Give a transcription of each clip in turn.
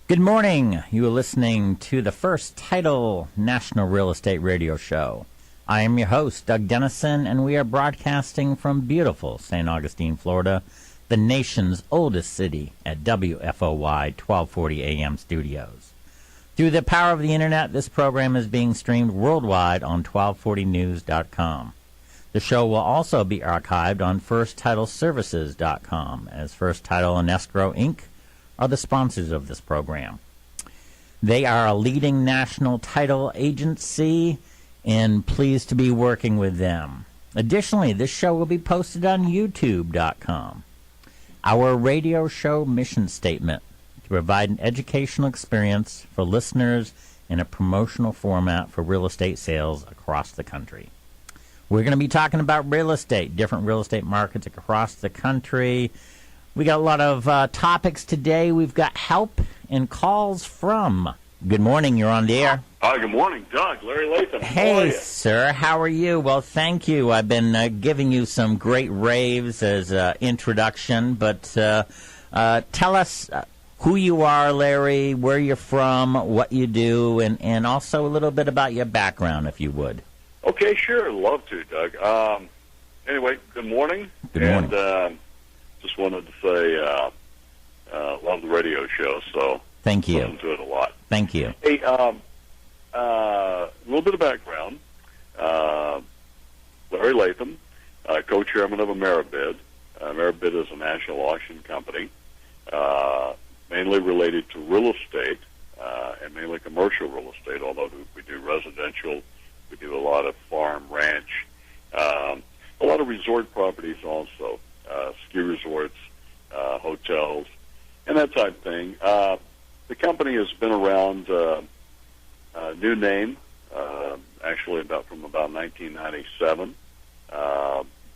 Good morning. You are listening to the First Title National Real Estate Radio Show. I am your host, Doug Dennison, and we are broadcasting from beautiful St. Augustine, Florida, the nation's oldest city, at WFOY 1240 AM studios. Through the power of the internet, this program is being streamed worldwide on 1240news.com. The show will also be archived on FirstTitleServices.com, as First Title and Escrow, Inc. are the sponsors of this program. They are a leading national title agency, and pleased to be working with them. Additionally, this show will be posted on YouTube.com. Our radio show mission statement: to provide an educational experience for listeners in a promotional format for real estate sales across the country. We're going to be talking about real estate, different real estate markets across the country. We got a lot of topics today. We've got help and calls from. Good morning. You're on the air. Hi, good morning, Doug. Larry Latham. Hey, sir. How are you? Well, thank you. I've been giving you some great raves as introduction, but tell us who you are, Larry, where you're from, what you do, and also a little bit about your background, if you would. Okay, sure. Love to, Doug. Anyway, good morning. Good morning. And just wanted to say love the radio show, so thank you. Listen to it a lot. Thank you. Hey, a little bit of background. Larry Latham, co-chairman of Ameribid. Ameribid is a national auction company, mainly related to real estate and mainly commercial real estate, although we do residential. We do a lot of farm, ranch, a lot of resort properties also, ski resorts, hotels, and that type of thing. The company has been around, new name, actually from about 1997.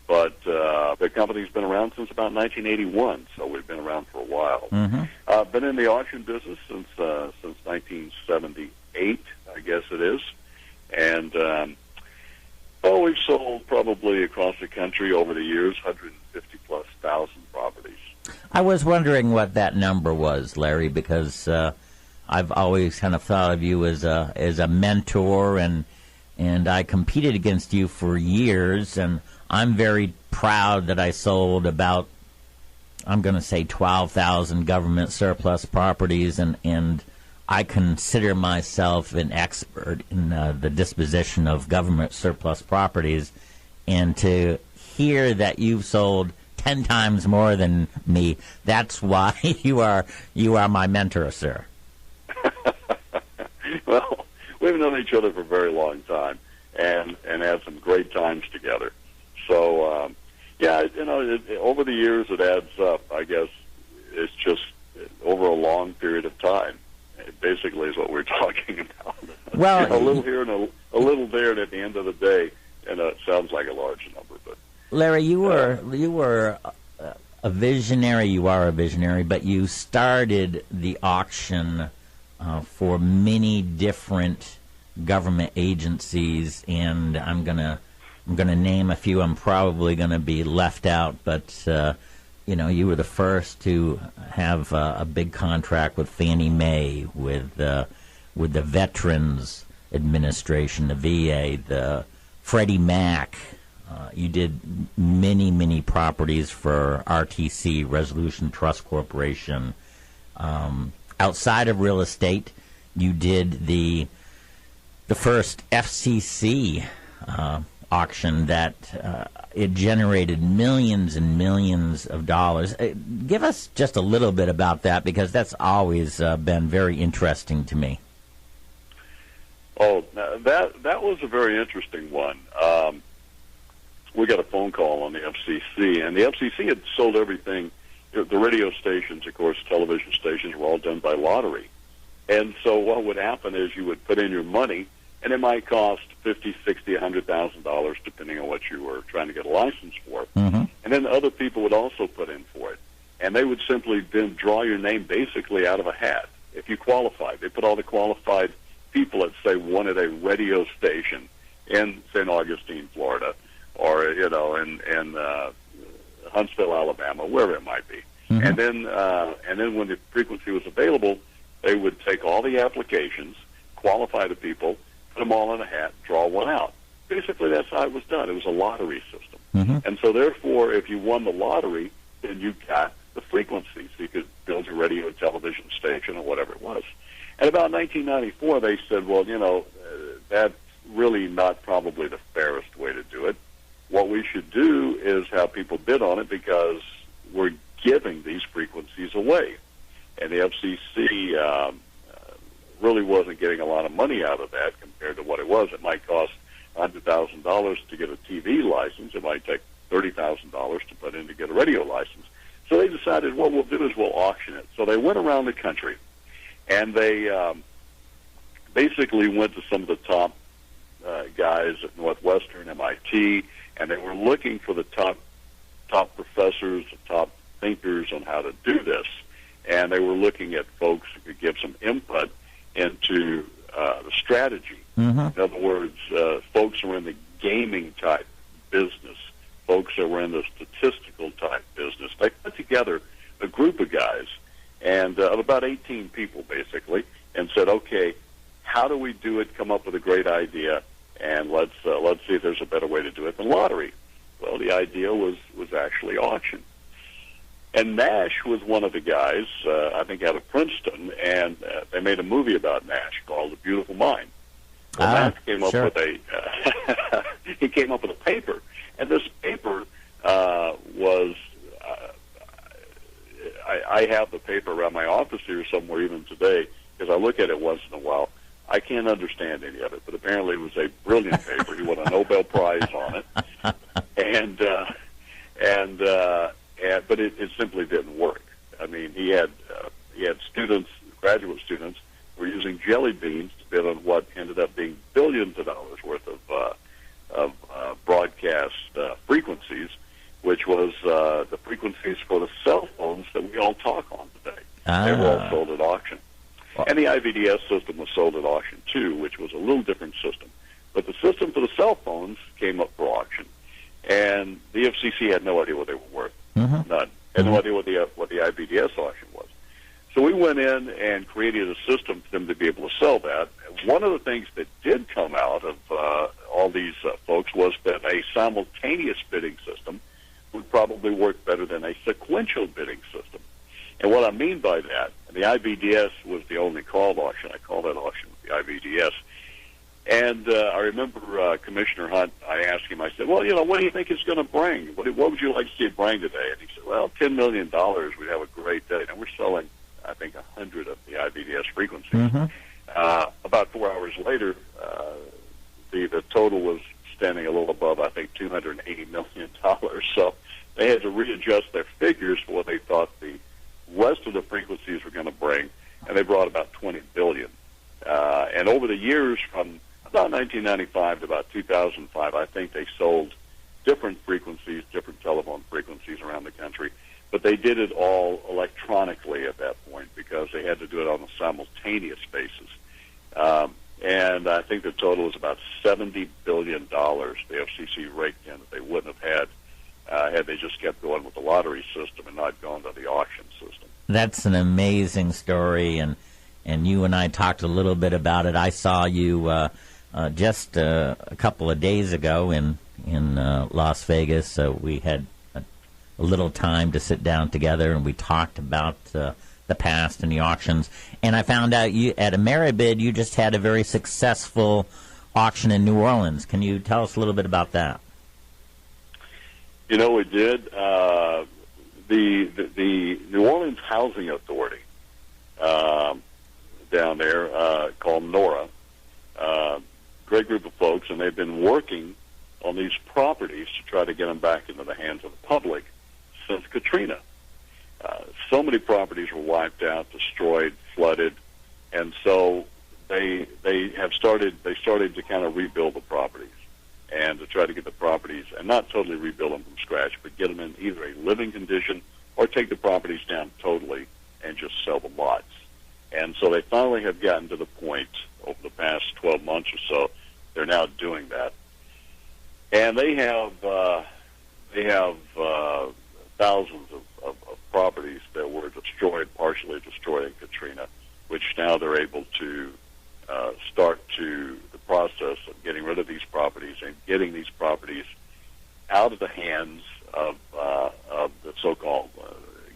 But the company's been around since about 1981, so we've been around for a while. Mm-hmm. Been in the auction business since 1978, I guess it is. And we've sold probably across the country over the years 150+ thousand properties. I was wondering what that number was, Larry, because I've always kind of thought of you as a mentor, and I competed against you for years, and I'm very proud that I sold about, I'm going to say 12,000 government surplus properties, and I consider myself an expert in the disposition of government surplus properties, and to hear that you've sold 10 times more than me, that's why you are my mentor, sir. Well, we've known each other for a very long time and had some great times together. So, over the years it adds up. I guess it's just over a long period of time. It basically is what we're talking about. Well, a little here and a little there, and at the end of the day, it sounds like a large number. But Larry, you were a visionary. You are a visionary, but you started the auction for many different government agencies, and I'm gonna name a few. I'm probably gonna be left out, but you were the first to have a big contract with Fannie Mae, with the Veterans Administration, the VA, the Freddie Mac. You did many properties for RTC, Resolution Trust Corporation. Outside of real estate, you did the first FCC auction that it generated millions and millions of dollars. Give us just a little bit about that, because that's always been very interesting to me. Oh, that was a very interesting one. We got a phone call on the FCC, and the FCC had sold everything. The radio stations, of course, television stations, were all done by lottery. And so what would happen is you would put in your money, and it might cost $50,000, $60,000, $100,000, depending on what you were trying to get a license for. Mm-hmm. And then other people would also put in for it. And they would simply then draw your name basically out of a hat if you qualified. They put all the qualified people that, say, wanted a radio station in St. Augustine, Florida, or, in Huntsville, Alabama, wherever it might be. Mm-hmm. And then when the frequency was available, they would take all the applications, qualify the people, put them all in a hat, draw one out. Basically, that's how it was done. It was a lottery system. And so, therefore, if you won the lottery, then you got the frequencies. You could build your radio and television station or whatever it was. And about 1994, they said, well, that's really not probably the fairest way to do it. What we should do is have people bid on it because we're giving these frequencies away. And the FCC really wasn't getting a lot of money out of that compared to what it was. It might cost $100,000 to get a TV license. It might take $30,000 to put in to get a radio license. So they decided what we'll do is we'll auction it. So they went around the country, and they basically went to some of the top guys at Northwestern, MIT, and they were looking for the top professors, the top thinkers on how to do this. And they were looking at folks who could give some input into the strategy. In other words, folks who were in the gaming type business, folks that were in the statistical type business. They put together a group of guys and of about 18 people, basically, and said, okay, how do we do it, come up with a great idea, and let's see if there's a better way to do it than lottery. Well, the idea was actually auction. And Nash was one of the guys, I think out of Princeton, and they made a movie about Nash called The Beautiful Mind. Well, Nash came up with he came up with a paper, and this paper was, I have the paper around my office here somewhere even today, because I look at it once in a while. I can't understand any of it, but apparently it was a brilliant paper. He won a Nobel Prize on it, but it simply didn't work. I mean, he had students, graduate students, were using jelly beans to bid on what ended up being billions of dollars worth of broadcast frequencies, which was the frequencies for the cell phones that we all talk on today. They were all sold at auction. And the IVDS system was sold at auction, too, which was a little different system. But the system for the cell phones came up for auction. And the FCC had no idea what they were worth. None. Had no idea what the IVDS auction was. So we went in and created a system for them to be able to sell that. One of the things that did come out of all these folks was that a simultaneous bidding system would probably work better than a sequential bidding system. And what I mean by that, the IVDS was the only called auction. I call that auction the IVDS. And I remember Commissioner Hunt, I asked him, I said, well, what do you think it's going to bring? What would you like to see it bring today? And he said, well, $10 million, we'd have a great day. And we're selling, I think, 100 of the IVDS frequencies. About 4 hours later, the total was standing a little above, I think, $280 million. So they had to readjust their figures for what they thought the rest of the frequencies were going to bring, and they brought about $20 billion. And over the years, from about 1995 to about 2005, I think they sold different frequencies, different telephone frequencies around the country, but they did it all electronically at that point because they had to do it on a simultaneous basis. And I think the total was about $70 billion the FCC raked in that they wouldn't have had they just kept going with the lottery system and not gone to the auction system. That's an amazing story, and you and I talked a little bit about it. I saw you just a couple of days ago in Las Vegas. So we had a little time to sit down together, and we talked about the past and the auctions. And I found out you at Ameribid you just had a very successful auction in New Orleans. Can you tell us a little bit about that? We did. The New Orleans Housing Authority down there called NORA, great group of folks, and they've been working on these properties to try to get them back into the hands of the public since Katrina. So many properties were wiped out, destroyed, flooded, and so they started to kind of rebuild the properties and to try to get the properties, and not totally rebuild them from scratch, but get them in either a living condition or take the properties down totally and just sell the lots. And so they finally have gotten to the point over the past 12 months or so, they're now doing that. And they have thousands of properties that were destroyed, partially destroyed in Katrina, which now they're able to start to the process of getting rid of these properties and getting these properties out of the hands of the so-called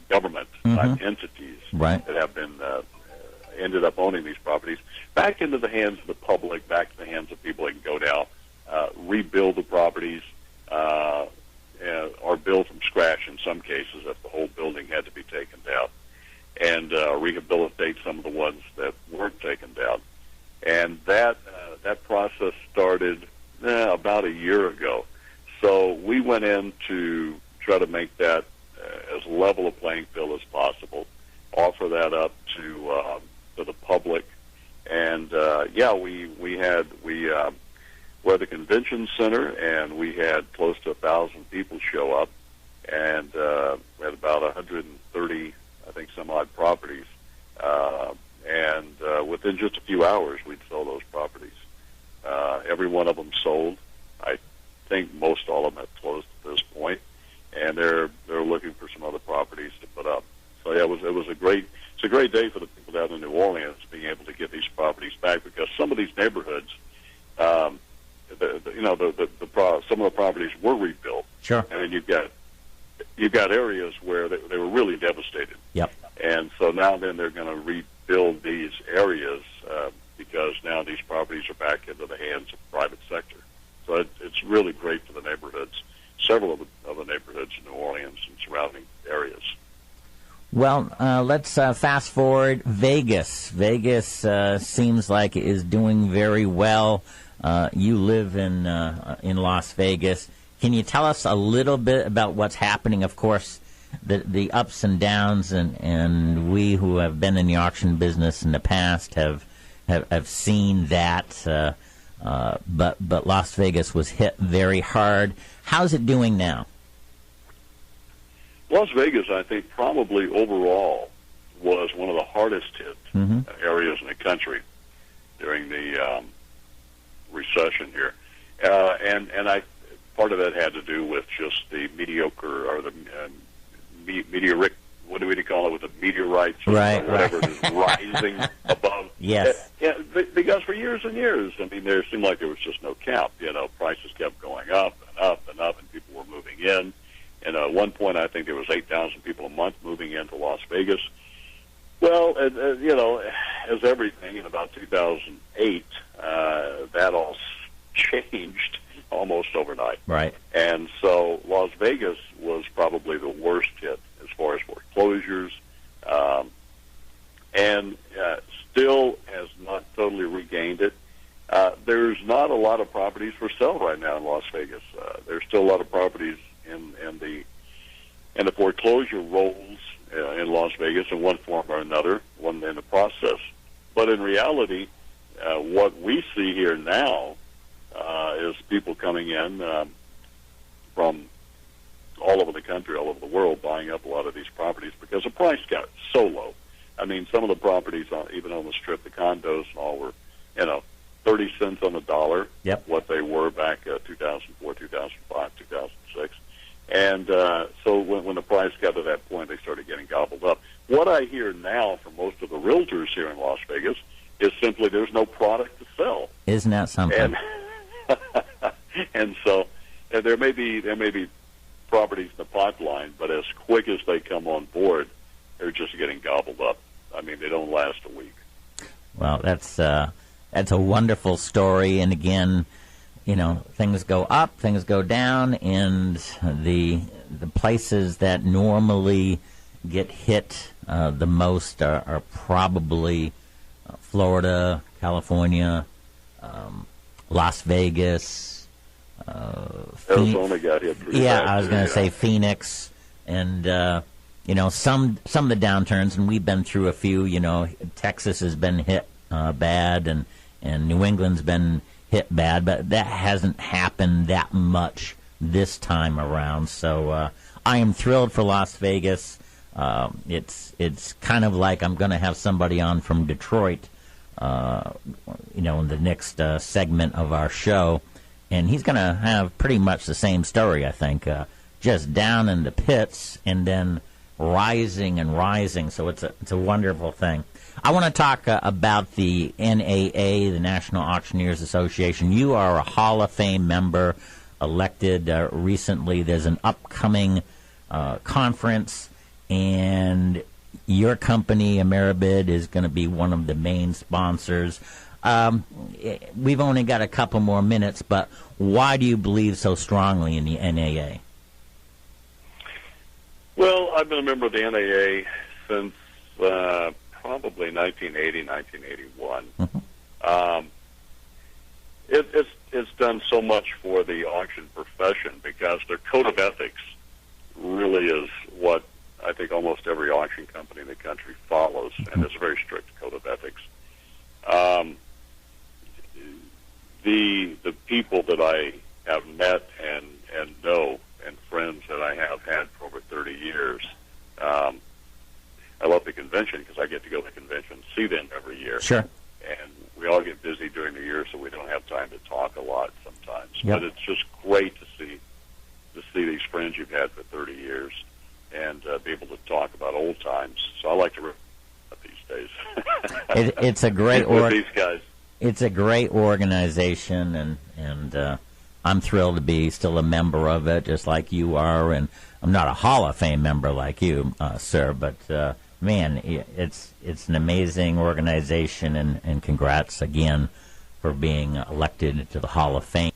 government type entities that have been ended up owning these properties back into the hands of the public, back to the hands of people that can go down, rebuild the properties, or build from scratch in some cases if the whole building had to be taken down, and rehabilitate some of the ones that weren't taken down. And that process started about a year ago. So we went in to try to make that as level a playing field as possible, offer that up to the public, and we're at the convention center, and we had close to 1,000 people show up, and we had about 130, I think, some odd properties, and within just a few hours, we'd sell those properties. Every one of them sold. I think most all of them have closed at this point, and they're looking for some other properties to put up. So yeah, it was a great day for the people down in New Orleans, being able to get these properties back, because some of these neighborhoods, some of the properties were rebuilt. Sure. I mean, you've got areas where they were really devastated. Yep. And so now then they're going to rebuild these areas because now these properties are back into the hands of the private sector. So it's really great for the neighborhoods, several of the neighborhoods in New Orleans and surrounding areas. Well, let's fast forward. Vegas. Vegas seems like it is doing very well. You live in Las Vegas. Can you tell us a little bit about what's happening? Of course, the ups and downs, and we who have been in the auction business in the past have seen that. But Las Vegas was hit very hard. How's it doing now? Las Vegas, I think, probably overall was one of the hardest hit areas in the country during the recession here, and part of that had to do with just the mediocre or the meteoric. What do we call it? With the meteorites, or whatever it is, rising above. Yes. Yeah, because for years and years, I mean, there seemed like there was just no cap. Prices kept going up and up and up, and people were moving in. And at one point, I think there was 8,000 people a month moving into Las Vegas. Well, as everything in about 2008, that all changed almost overnight. Right. And so Las Vegas was probably the worst hit as far as foreclosures, and still has not totally regained it. There's not a lot of properties for sale right now in Las Vegas. There's still a lot of properties in the foreclosure rolls in Las Vegas in one form or another, one in the process. But in reality, what we see here now is people coming in from all over the country, all over the world, buying up a lot of these properties because the price got so low. I mean, some of the properties, even on the Strip, the condos and all were, 30 cents on the dollar, what they were back 2004, 2005, 2006. And so when the price got to that point, they started getting gobbled up. What I hear now from most of the realtors here in Las Vegas is simply there's no product to sell. Isn't that something? And so there may be properties in the pipeline, but as quick as they come on board, they're just getting gobbled up. I mean, they don't last a week. Well, that's a wonderful story, and again, things go up, things go down, and the places that normally get hit the most are probably Florida, California, Las Vegas. Arizona got hit pretty bad. Yeah, I was going to say Phoenix, and some of the downturns, and we've been through a few. Texas has been hit bad, and New England's been hit bad, but that hasn't happened that much this time around. So I am thrilled for Las Vegas. It's kind of like I'm going to have somebody on from Detroit, in the next segment of our show, and he's going to have pretty much the same story, I think, just down in the pits and then rising and rising. So it's a wonderful thing. I want to talk about the NAA, the National Auctioneers Association. You are a Hall of Fame member, elected recently. There's an upcoming conference, and your company, Ameribid, is going to be one of the main sponsors. We've only got a couple more minutes, but why do you believe so strongly in the NAA? Well, I've been a member of the NAA since probably 1980, 1981. Mm-hmm. It's done so much for the auction profession because their code of ethics really is what I think almost every auction company in the country follows, and it's a very strict code of ethics. The people that I have met and know, and friends that I have had for over 30 years, I love the convention because I get to go to the convention and see them every year. Sure. And we all get busy during the year, so we don't have time to talk a lot sometimes. Yep. But it's just great to see these friends you've had for 30 years and be able to talk about old times. So I like to remember these days. It's a great these guys. It's a great organization, and I'm thrilled to be still a member of it, just like you are. And I'm not a Hall of Fame member like you, sir, but man, it's an amazing organization, and congrats again for being elected to the Hall of Fame.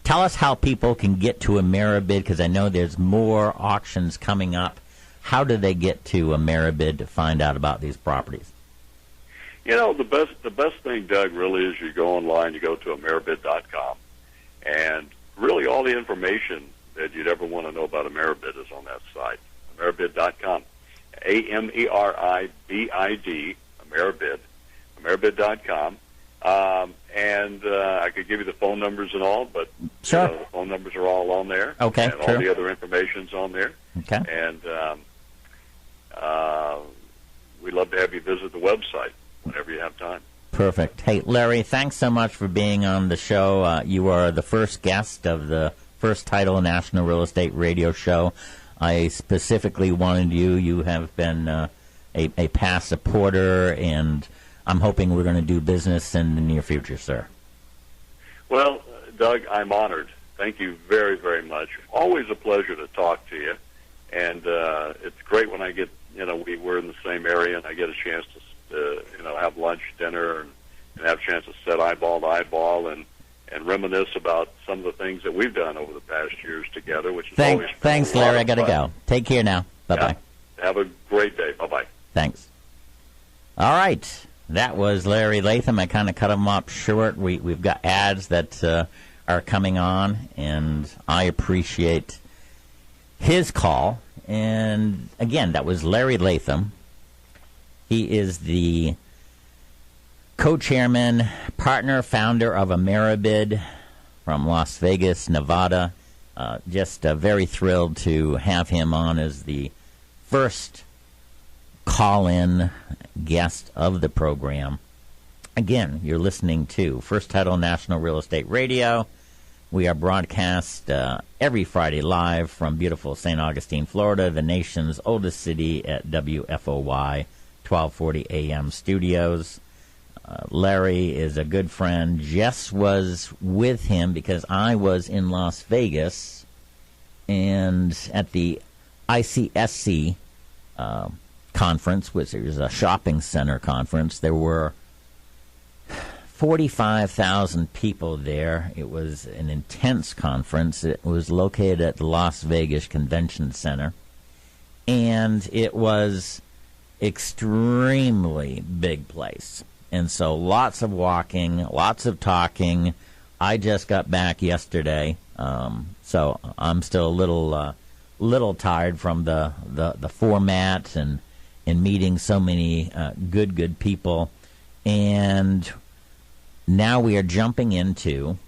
Tell us how people can get to Ameribid, because I know there's more auctions coming up. How do they get to Ameribid to find out about these properties? You know, the best thing, Doug, really is you go online, you go to Ameribid.com, and really all the information that you'd ever want to know about Ameribid is on that site, Ameribid.com. Ameribid, Ameribid.com. And I could give you the phone numbers and all, but sure. The phone numbers are all on there. Okay, and all the other information's on there. Okay. And we'd love to have you visit the website whenever you have time. Perfect. Hey, Larry, thanks so much for being on the show. You are the first guest of the First Title National Real Estate Radio Show. I specifically wanted you. You have been a past supporter, and I'm hoping we're going to do business in the near future, sir. Well, Doug, I'm honored. Thank you very, very much. Always a pleasure to talk to you. And it's great when I get, we're in the same area and I get a chance to, have lunch, dinner, and have a chance to sit eyeball to eyeball and reminisce about some of the things that we've done over the past years together, which is always been Thanks, Larry. I got to go. Take care now. Bye-bye. Yeah. Have a great day. Bye-bye. Thanks. All right. That was Larry Latham. I kind of cut him up short. We've got ads that are coming on, and I appreciate his call. And, again, that was Larry Latham. He is the co-chairman, partner, founder of Ameribid from Las Vegas, Nevada. Just very thrilled to have him on as the first call-in guest of the program. Again, you're listening to First Title National Real Estate Radio. We are broadcast every Friday live from beautiful St. Augustine, Florida, the nation's oldest city, at WFOY 1240 AM studios. Larry is a good friend. Jess was with him because I was in Las Vegas, and at the ICSC conference, which is a shopping center conference, there were 45,000 people there. It was an intense conference. It was located at the Las Vegas Convention Center, and it was extremely big place. And so lots of walking, lots of talking. I just got back yesterday, so I'm still a little tired from the format and meeting so many good people. And now we are jumping into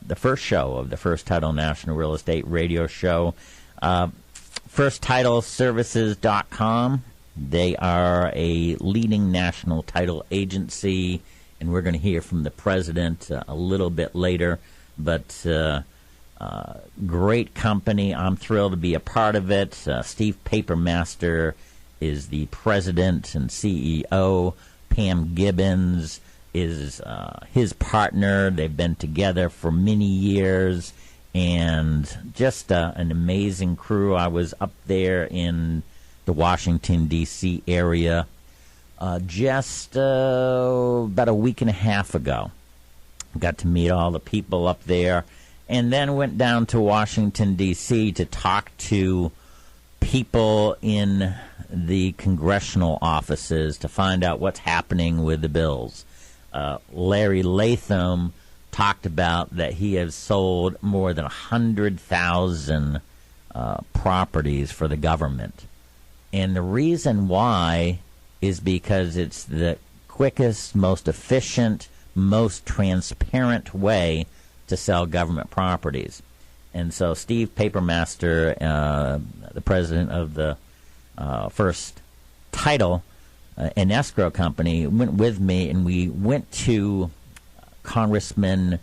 the first show of the First Title National Real Estate Radio Show. FirstTitleServices.com. They are a leading national title agency, and we're going to hear from the president a little bit later. But Great company. I'm thrilled to be a part of it. Steve Papermaster is the president and CEO. Pam Gibbons is his partner. They've been together for many years, and just an amazing crew. I was up there in the Washington, D.C. area just about a week and a half ago. Got to meet all the people up there, and then went down to Washington, D.C. to talk to people in the congressional offices to find out what's happening with the bills. Larry Latham talked about that he has sold more than 100,000 properties for the government. And the reason why is because it's the quickest, most efficient, most transparent way to sell government properties. And so Steve Papermaster, the president of the first title and escrow company, went with me, and we went to Congressman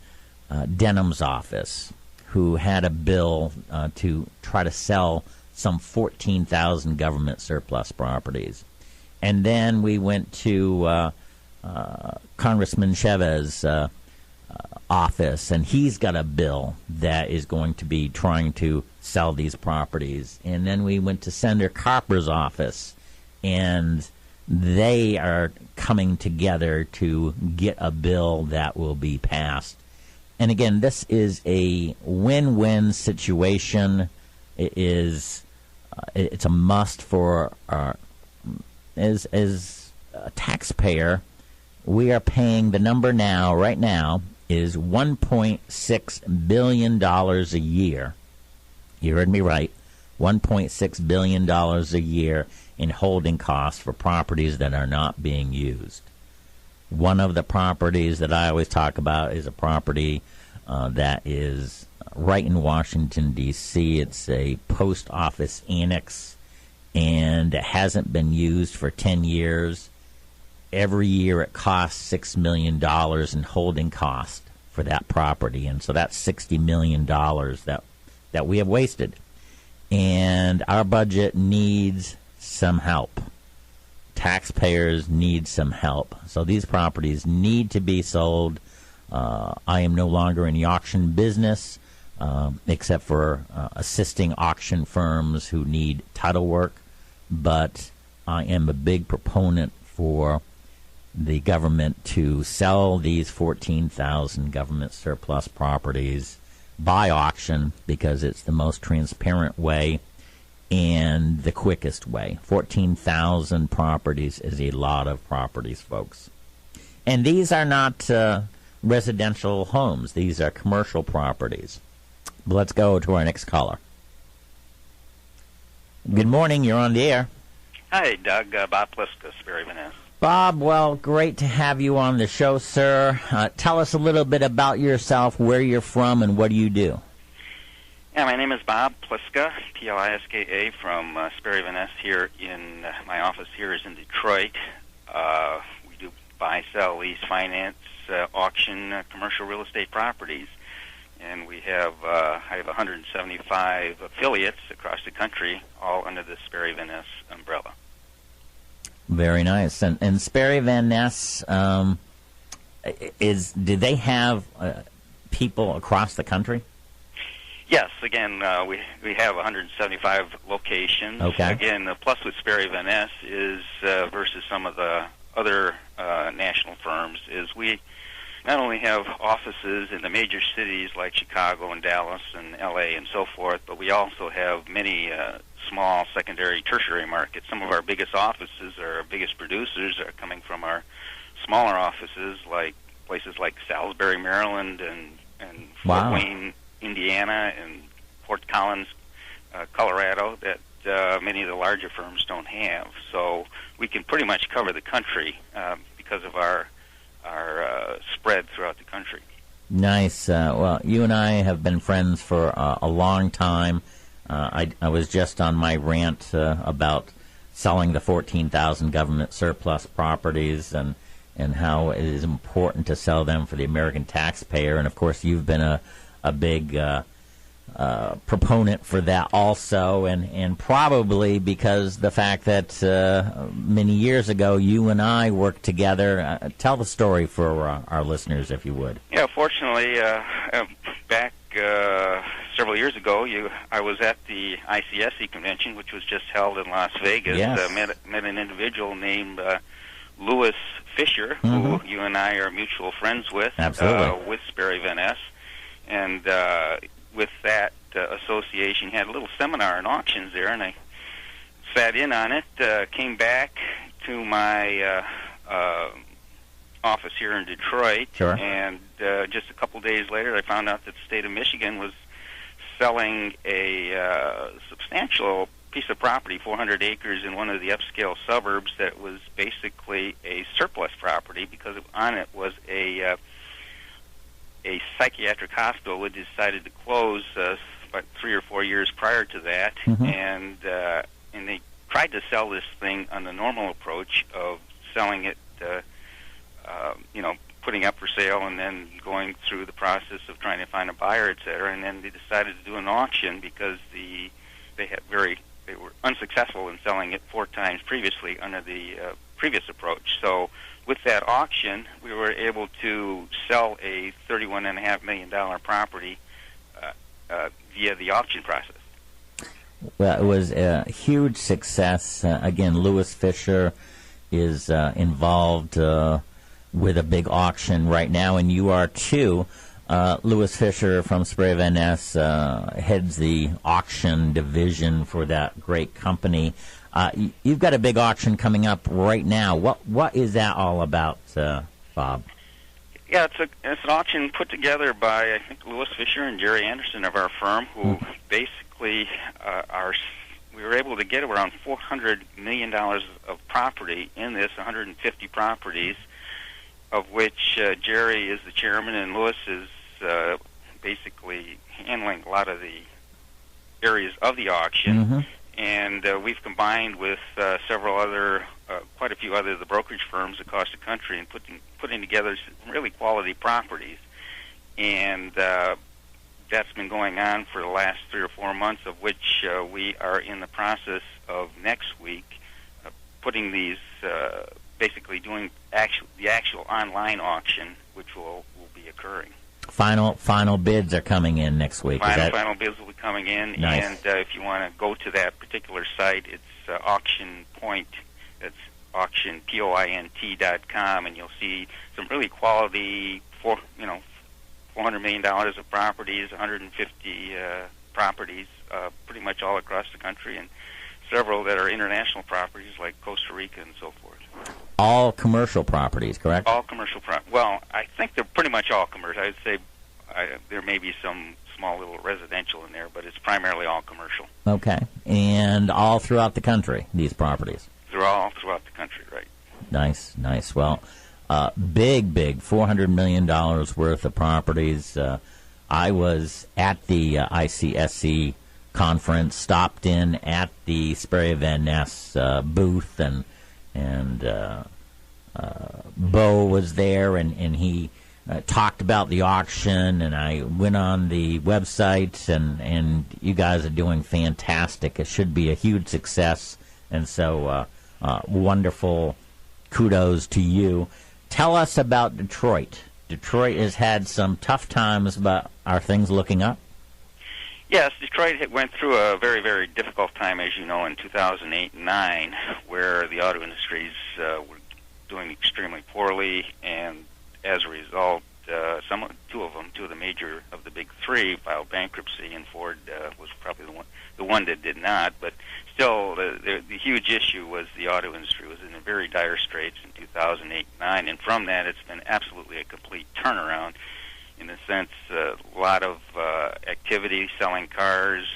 Denham's office, who had a bill to try to sell some 14,000 government surplus properties. And then we went to Congressman Chevez's office, and he's got a bill that is going to be trying to sell these properties. And then we went to Senator Carper's office, and they are coming together to get a bill that will be passed. And again, this is a win-win situation. It's a must for our, as a taxpayer. We are paying, the number now, right now, is $1.6 billion a year. You heard me right. $1.6 billion a year in holding costs for properties that are not being used. One of the properties that I always talk about is a property that is right in Washington, D.C. It's a post office annex, and it hasn't been used for 10 years. Every year it costs $6 million in holding cost for that property, and so that's $60 million that we have wasted. And our budget needs some help. Taxpayers need some help. So these properties need to be sold. I am no longer in the auction business, except for assisting auction firms who need title work, but I am a big proponent for the government to sell these 14,000 government surplus properties by auction, because it's the most transparent way and the quickest way. 14,000 properties is a lot of properties, folks. And these are not residential homes. These are commercial properties. Let's go to our next caller. Good morning. You're on the air. Hi, Doug. Bob Pliska, Sperry Vanessa. Bob, well, great to have you on the show, sir. Tell us a little bit about yourself, where you're from, and what do you do? Yeah, my name is Bob Pliska, P-L-I-S-K-A, from Sperry Vanessa here in my office here is in Detroit. We do buy, sell, lease, finance, auction commercial real estate properties. And we have, I have 175 affiliates across the country, all under the Sperry Vanessa umbrella. Very nice. And Sperry Van Ness, do they have people across the country? Yes. Again, we have 175 locations. Okay. Again, the plus with Sperry Van Ness is versus some of the other national firms is we not only have offices in the major cities like Chicago and Dallas and L.A. and so forth, but we also have many small secondary, tertiary markets. Some of our biggest offices, or our biggest producers, are coming from our smaller offices, like places like Salisbury, Maryland, and Fort Wayne, Indiana, and Fort Collins, Colorado, that many of the larger firms don't have. So we can pretty much cover the country because of our spread throughout the country. Nice. Well, you and I have been friends for a long time. I was just on my rant about selling the 14,000 government surplus properties and how it is important to sell them for the American taxpayer. And, of course, you've been a big proponent for that also, and probably because the fact that many years ago you and I worked together. Tell the story for our listeners, if you would. Yeah, fortunately, back several years ago, I was at the ICSC convention, which was just held in Las Vegas. Yes. Met an individual named Louis Fisher, who you and I are mutual friends with. Absolutely. With Sperry Van Ness. And with that association, he had a little seminar and auctions there, and I sat in on it, came back to my office here in Detroit, Sure. and just a couple days later I found out that the state of Michigan was selling a substantial piece of property, 400 acres in one of the upscale suburbs, that was basically a surplus property because on it was a psychiatric hospital that decided to close about 3 or 4 years prior to that, and they tried to sell this thing on the normal approach of selling it, putting up for sale and then going through the process of trying to find a buyer, et cetera. And then they decided to do an auction because they were unsuccessful in selling it 4 times previously under the previous approach. So with that auction, we were able to sell a $31.5 million property via the auction process. Well, it was a huge success. Again, Louis Fisher is involved with a big auction right now, and you are too. Louis Fisher from Sperry Van Ness heads the auction division for that great company. You've got a big auction coming up right now. What is that all about, Bob? Yeah, it's an auction put together by, I think, Louis Fisher and Jerry Anderson of our firm, who basically we were able to get around $400 million of property in this, 150 properties, of which Jerry is the chairman and Louis is basically handling a lot of the areas of the auction. And we've combined with several other, quite a few other of the brokerage firms across the country and putting together some really quality properties. And that's been going on for the last 3 or 4 months, of which we are in the process of next week putting these, basically doing the actual online auction, which will be occurring. Final bids are coming in next week. Final bids will be coming in, nice. And if you want to go to that particular site, it's Auction Point. It's auctionpoint.com, and you'll see some really quality, $400 million of properties, 150 properties, pretty much all across the country, and several that are international properties like Costa Rica and so forth. All commercial properties, correct? All commercial properties. Well, I think they're pretty much all commercial. I would say there may be some small little residential in there, but it's primarily all commercial. Okay. And all throughout the country, these properties? They're all throughout the country, right. Nice. Well, big, $400 million worth of properties. I was at the ICSC conference, stopped in at the Sperry Van Ness booth, and Bo was there, and he talked about the auction, and I went on the website, and you guys are doing fantastic. It should be a huge success, and so wonderful. Kudos to you. Tell us about Detroit. Detroit has had some tough times, but are things looking up? Yes, Detroit went through a very, very difficult time, as you know, in 2008 and 2009, where the auto industries were doing extremely poorly, and as a result, two of the big three filed bankruptcy, and Ford was probably the one that did not. But still, the huge issue was the auto industry was in a very dire straits in 2008 and 2009, and from that, it's been absolutely a complete turnaround. In a sense, a lot of activity, selling cars.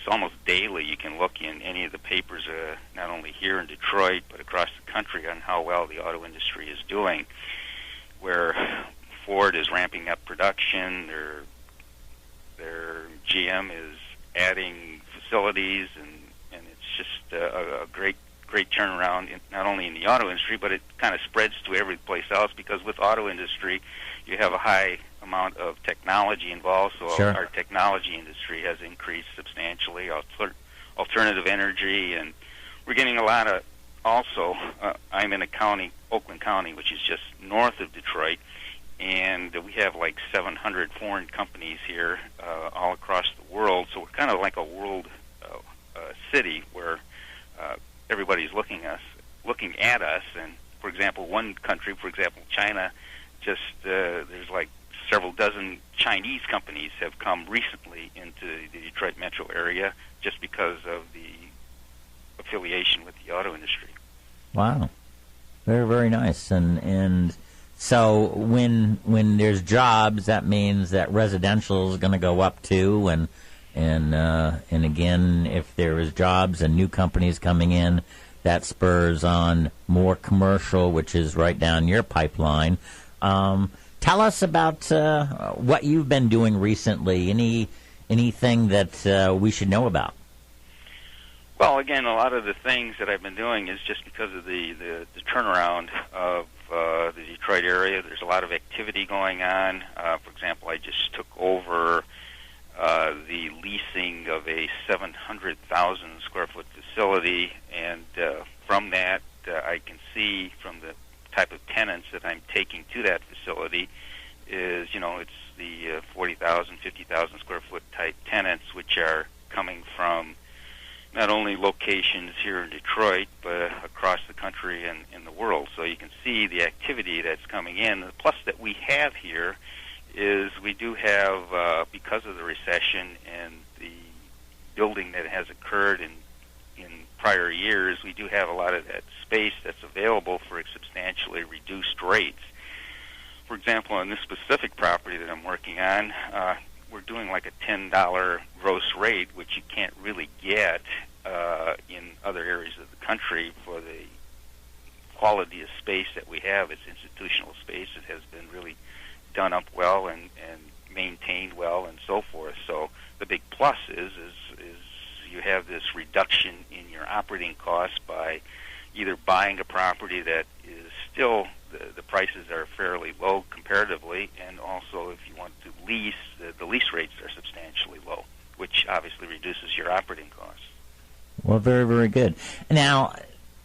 Almost daily you can look in any of the papers, not only here in Detroit but across the country, on how well the auto industry is doing. Where Ford is ramping up production, their GM is adding facilities, and it's just a great turnaround, not only in the auto industry, but it kind of spreads to every place else, because with auto industry, you have a high amount of technology involved, so Sure. our technology industry has increased substantially, alternative energy, and we're getting a lot of, also, I'm in a county, Oakland County, which is just north of Detroit, and we have like 700 foreign companies here all across the world, so we're kind of like a world city where everybody's looking at us, and for example, one country, for example, China, just there's like several dozen Chinese companies have come recently into the Detroit metro area just because of the affiliation with the auto industry. Wow, very, very nice. And so when there's jobs, that means that residential is going to go up too, and again, if there is jobs and new companies coming in, that spurs on more commercial, which is right down your pipeline. Tell us about what you've been doing recently. Anything that we should know about? Well, again, a lot of the things that I've been doing is just because of the turnaround of the Detroit area. There's a lot of activity going on. For example, I just took over the leasing of a 700,000 square foot facility, and from that I can see from the type of tenants that I'm taking to that facility is, it's the 40,000, 50,000 square foot type tenants, which are coming from not only locations here in Detroit, but across the country and in the world. So you can see the activity that's coming in. The plus that we have here is we do have, because of the recession and the building that has occurred in prior years, we do have a lot of that space that's available for substantially reduced rates. For example, on this specific property that I'm working on, we're doing like a $10 gross rate, which you can't really get in other areas of the country for the quality of space that we have. It's institutional space. It has been really done up well and maintained well and so forth. So the big plus is you have this reduction in your operating costs by either buying a property that is still, the prices are fairly low comparatively, and also if you want to lease, the lease rates are substantially low, which obviously reduces your operating costs. Well, very, very good. Now,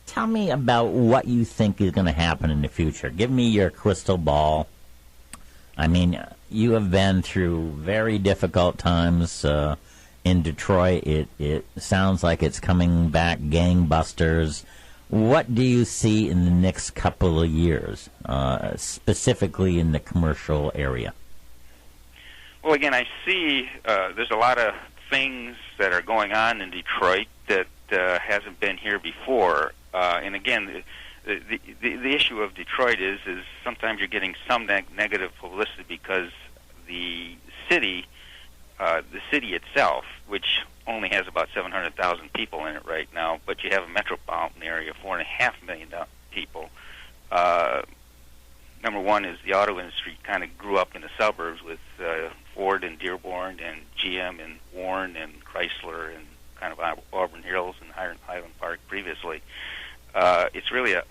tell me about what you think is going to happen in the future. Give me your crystal ball. I mean, you have been through very difficult times in Detroit. It sounds like it's coming back gangbusters. What do you see in the next couple of years, specifically in the commercial area? Well, again, I see there's a lot of things that are going on in Detroit that hasn't been here before. And again, the issue of Detroit is sometimes you're getting some negative publicity because the city itself, which only has about 700,000 people in it right now, but you have a metropolitan area of 4.5 million people. Number one is the auto industry kind of grew up in the suburbs with Ford and Dearborn and GM and Warren and Chrysler and kind of Auburn Hills and Highland Park previously. It's really a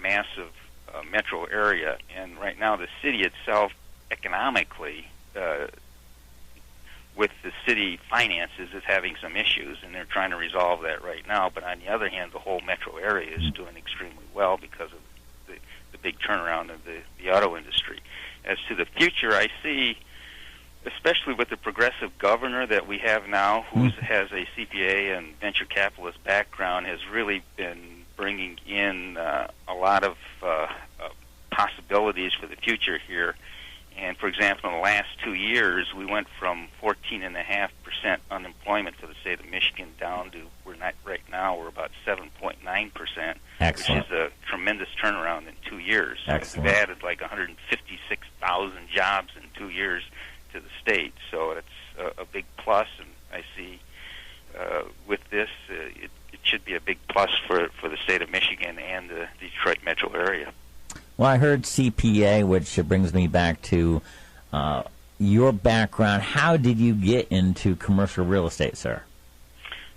massive metro area, and right now the city itself economically with the city finances is having some issues, and they're trying to resolve that right now. But on the other hand, the whole metro area is doing extremely well because of the big turnaround of the auto industry. As to the future, I see, especially with the progressive governor that we have now, who has a CPA and venture capitalist background, has really been bringing in a lot of possibilities for the future here. And, for example, in the last 2 years, we went from 14.5% unemployment for the state of Michigan down to, right now, we're about 7.9%, which is a tremendous turnaround in 2 years. Excellent. We've added like 156,000 jobs in 2 years to the state, so it's a big plus, and I see with this, it should be a big plus for the state of Michigan and the Detroit metro area. Well, I heard CPA, which brings me back to your background. How did you get into commercial real estate, sir?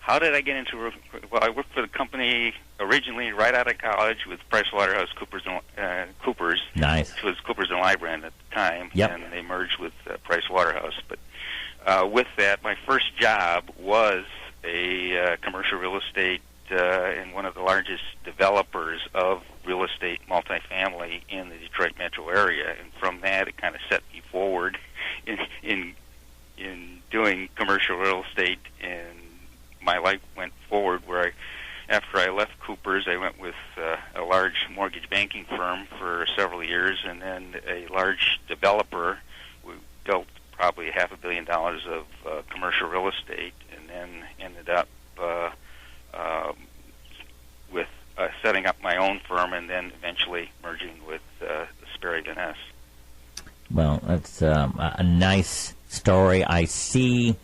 How did I get into? Well, I worked for the company originally right out of college with PricewaterhouseCoopers. Coopers. Nice. It was Coopers and Lybrand at the time, Yep. and they merged with Pricewaterhouse. But with that, my first job was a commercial real estate in one of the largest developers of real estate multifamily in the Detroit metro area, and from that, it kind of set me forward in doing commercial real estate, and my life went forward where after I left Coopers, I went with a large mortgage banking firm for several years, and then a large developer. We built probably $500 million of commercial real estate, and then ended up with setting up my own firm, and then eventually merging with Sperry Van Ness. Well, that's a nice story. I see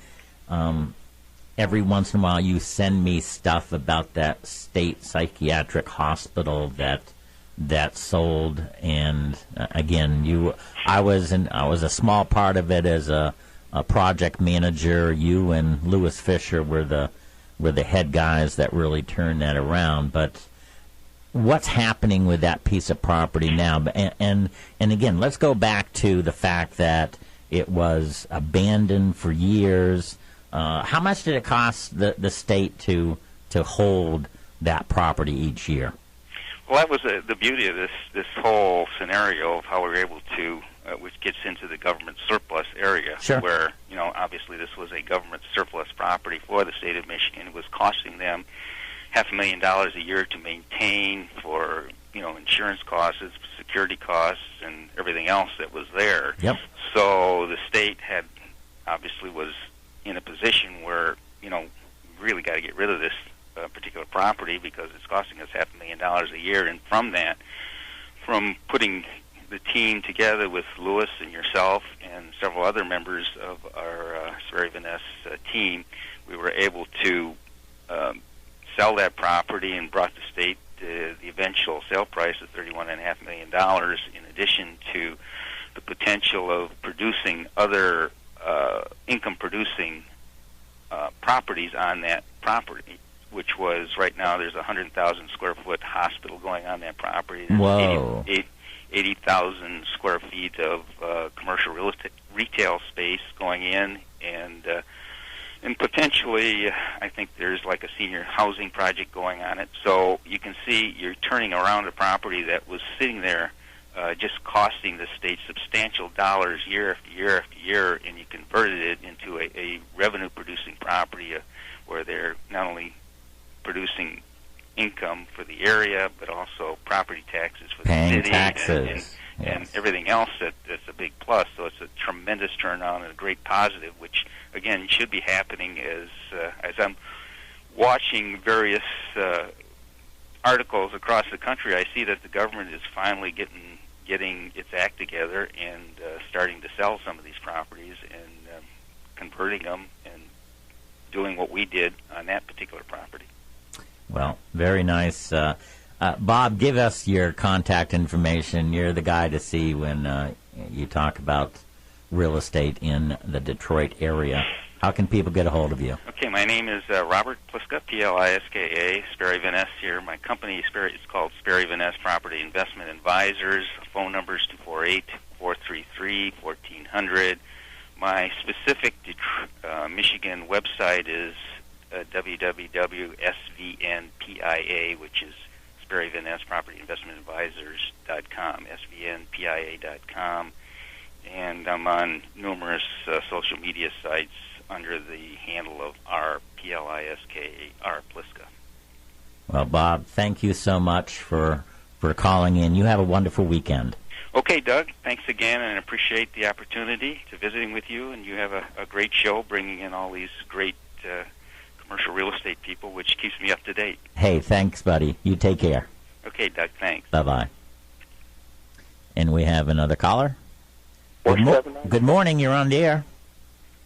every once in a while you send me stuff about that state psychiatric hospital that sold, and again, I was a small part of it as a project manager. You and Lewis Fisher were the head guys that really turned that around. But what's happening with that piece of property now? And again, let's go back to the fact that it was abandoned for years. How much did it cost the state to hold that property each year? Well, that was the beauty of this whole scenario of how we were able to, which gets into the government surplus area, Sure. where, obviously this was a government surplus property for the state of Michigan. It was costing them $500,000 a year to maintain for, insurance costs, security costs, and everything else that was there. Yep. So the state was in a position where, we really got to get rid of this particular property because it's costing us $500,000 a year. And from that, from putting the team together with Lewis and yourself and several other members of our Sperry Van Ness team, we were able to sell that property and brought the state the eventual sale price of $31.5 million, in addition to the potential of producing other income-producing properties on that property, which was right now there's a 100,000 square foot hospital going on that property. There's Whoa. 80,000 square feet of commercial real estate retail space going in, and potentially I think there's like a senior housing project going on it. So you can see you're turning around a property that was sitting there just costing the state substantial dollars year after year after year, and you converted it into a revenue-producing property where they're not only producing income for the area, but also property taxes for Paying the city, taxes. and Yes. everything else that's a big plus. So it's a tremendous turnaround and a great positive, which again should be happening as I'm watching various articles across the country. I see that the government is finally getting its act together and starting to sell some of these properties and converting them and doing what we did on that particular property. Well, very nice. Bob, give us your contact information. You're the guy to see when you talk about real estate in the Detroit area. How can people get a hold of you? Okay, my name is Robert Pliska, Pliska, Sperry Van Ness here. My company is called Sperry Van Ness Property Investment Advisors. Phone number is 248-433-1400. My specific Michigan website is www.svnpia, which is Sperry Van Ness Property Investment Advisors.com, svnpia.com. And I'm on numerous social media sites under the handle of Pliska. Well, Bob, thank you so much for calling in. You have a wonderful weekend. Okay, Doug, thanks again, and I appreciate the opportunity to visiting with you. And you have a great show bringing in all these great commercial real estate people, which keeps me up to date. Hey, thanks, buddy. You take care. Okay, Doug, thanks. Bye-bye. And we have another caller. Good morning. You're on the air.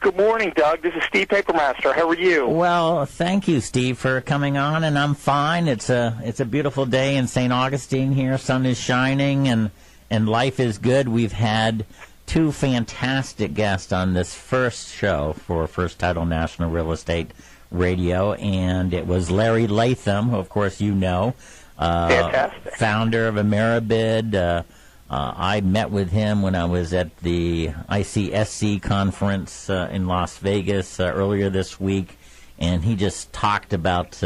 Good morning, Doug. This is Steve Papermaster. How are you? Well, thank you, Steve, for coming on, and I'm fine. It's a beautiful day in St. Augustine here. Sun is shining, and life is good. We've had two fantastic guests on this first show for First Title National Real Estate radio, and it was Larry Latham, who, of course, you know, Fantastic. founder of Ameribid. I met with him when I was at the ICSC conference in Las Vegas earlier this week, and he just talked about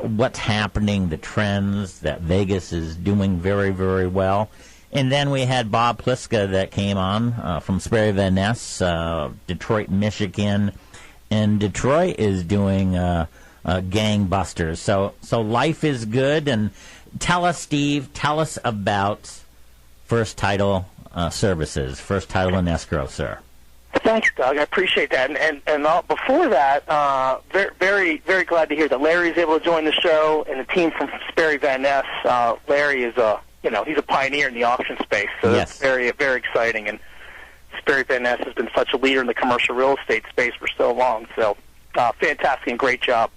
what's happening, the trends, that Vegas is doing very, very well. And then we had Bob Pliska that came on from Sperry Van Ness, Detroit, Michigan. And Detroit is doing gangbusters. So life is good. And tell us, Steve, about First Title Services, First Title and Escrow, sir. Thanks, Doug. I appreciate that. And before that, very, very glad to hear that Larry's able to join the show, and the team from Sperry Van Ness. Larry is he's a pioneer in the auction space, so Yes. That's very, very exciting. And Sperry Van Ness has been such a leader in the commercial real estate space for so long. So fantastic and great job.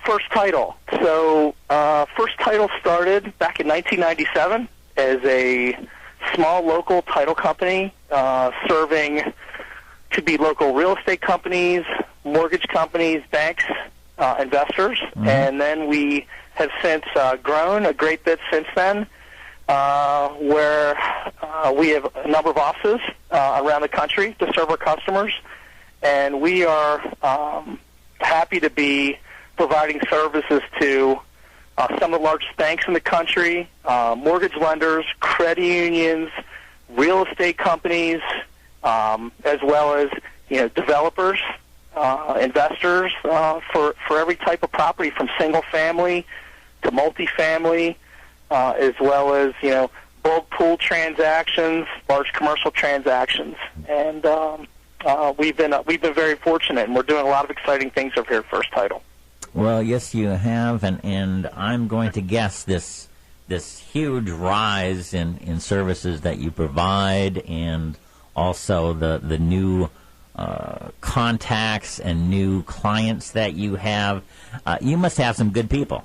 First Title. So First Title started back in 1997 as a small local title company serving, could be local real estate companies, mortgage companies, banks, investors. Mm-hmm. And then we have since grown a great bit since then, where we have a number of offices around the country to serve our customers. And we are happy to be providing services to some of the largest banks in the country, mortgage lenders, credit unions, real estate companies, as well as developers, investors for every type of property, from single family to multifamily, as well as bulk pool transactions, large commercial transactions, and we've been very fortunate, and we're doing a lot of exciting things over here at First Title. Well, yes, you have, and I'm going to guess this huge rise in services that you provide, and also the new contacts and new clients that you have. You must have some good people.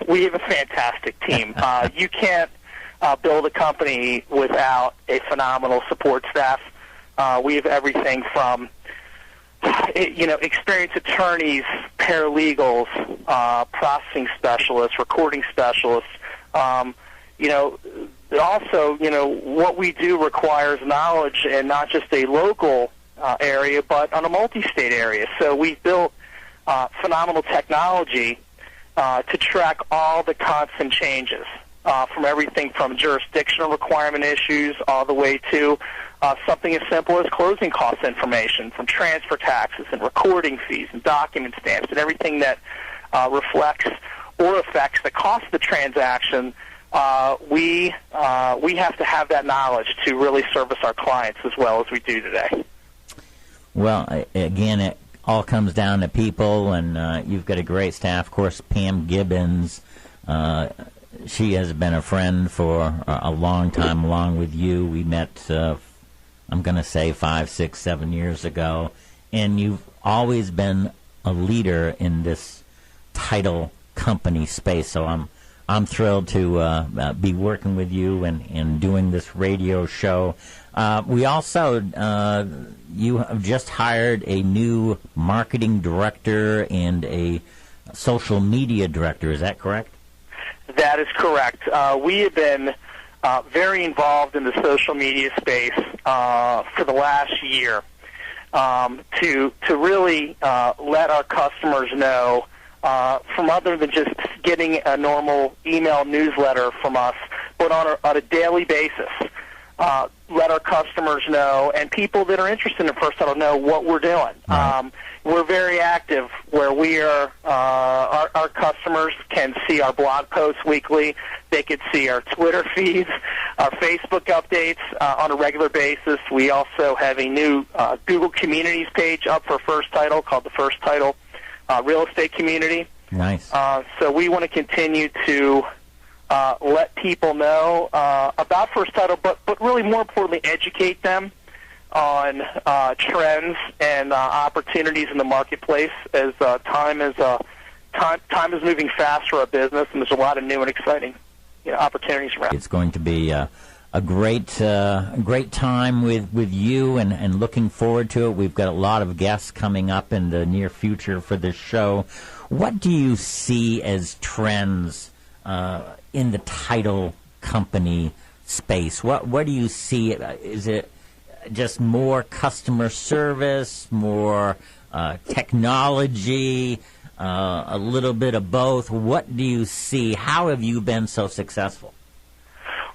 We have a fantastic team. You can't build a company without a phenomenal support staff. We have everything from experienced attorneys, paralegals, processing specialists, recording specialists. Also, what we do requires knowledge, and not just a local area, but on a multi-state area. So we've built phenomenal technology to track all the constant changes, from everything from jurisdictional requirement issues all the way to something as simple as closing cost information, from transfer taxes and recording fees and document stamps and everything that reflects or affects the cost of the transaction. We have to have that knowledge to really service our clients as well as we do today. Well, again, it all comes down to people, and you've got a great staff. Of course, Pam Gibbons, she has been a friend for a long time, along with you. We met, I'm going to say 5, 6, 7 years ago, and you've always been a leader in this title company space. So I'm thrilled to be working with you and doing this radio show. We also, you have just hired a new marketing director and a social media director. Is that correct? That is correct. We have been very involved in the social media space for the last year to really let our customers know, from other than just getting a normal email newsletter from us, but on a daily basis. Let our customers know, and people that are interested in First Title know what we're doing. Right. We're very active where we are. Our customers can see our blog posts weekly. They can see our Twitter feeds, our Facebook updates on a regular basis. We also have a new Google Communities page up for First Title called the First Title Real Estate Community. Nice. So we want to continue to let people know about First Title, but really more importantly, educate them on trends and opportunities in the marketplace, as time is moving fast for our business, and there's a lot of new and exciting opportunities around. It's going to be a a great time with you, and looking forward to it. We've got a lot of guests coming up in the near future for this show. What do you see as trends in the title company space? What do you see? Is it just more customer service, more technology, a little bit of both? What do you see? How have you been so successful?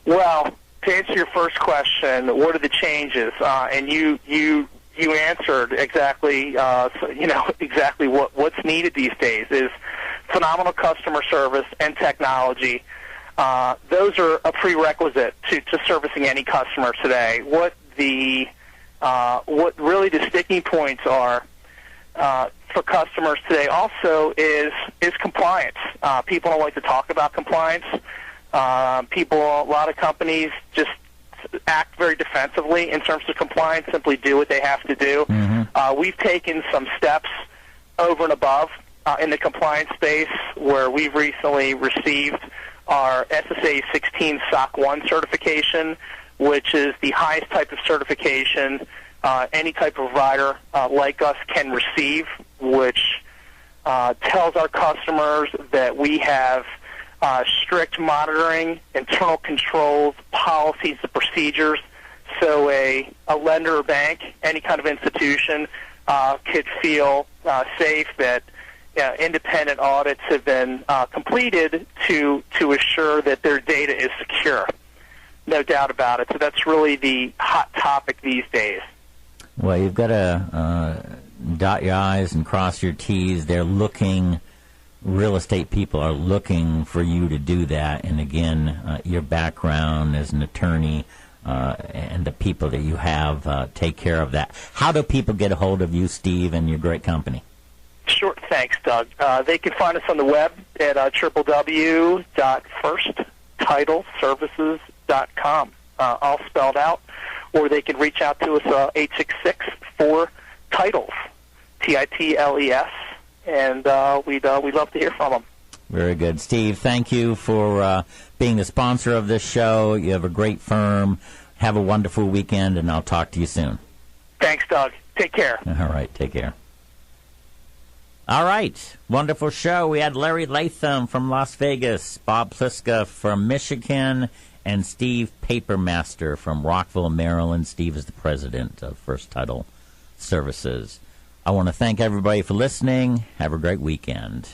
Well, to answer your first question, what are the changes? And you answered exactly, exactly what's needed these days is phenomenal customer service and technology. Those are a prerequisite to servicing any customer today. What really the sticking points are for customers today also is compliance. People don't like to talk about compliance. A lot of companies just act very defensively in terms of compliance, simply do what they have to do. Mm-hmm. We've taken some steps over and above in the compliance space, where we've recently received our SSA 16 SOC 1 certification, which is the highest type of certification any type of provider like us can receive, which tells our customers that we have strict monitoring, internal controls, policies, and procedures. So a lender or bank, any kind of institution, could feel safe that independent audits have been completed to assure that their data is secure. No doubt about it. So that's really the hot topic these days. Well, you've got to dot your I's and cross your T's. Real estate people are looking for you to do that. And again, your background as an attorney and the people that you have take care of that. How do people get a hold of you, Steve, and your great company? Sure. Thanks, Doug. They can find us on the web at www.firsttitleservices.com, all spelled out. Or they can reach out to us 866-4-TITLES, TITLES, and we'd love to hear from them. Very good. Steve, thank you for being the sponsor of this show. You have a great firm. Have a wonderful weekend, and I'll talk to you soon. Thanks, Doug. Take care. All right, take care. All right, wonderful show. We had Larry Latham from Las Vegas, Bob Pliska from Michigan, and Steve Papermaster from Rockville, Maryland. Steve is the president of First Title Services. I want to thank everybody for listening. Have a great weekend.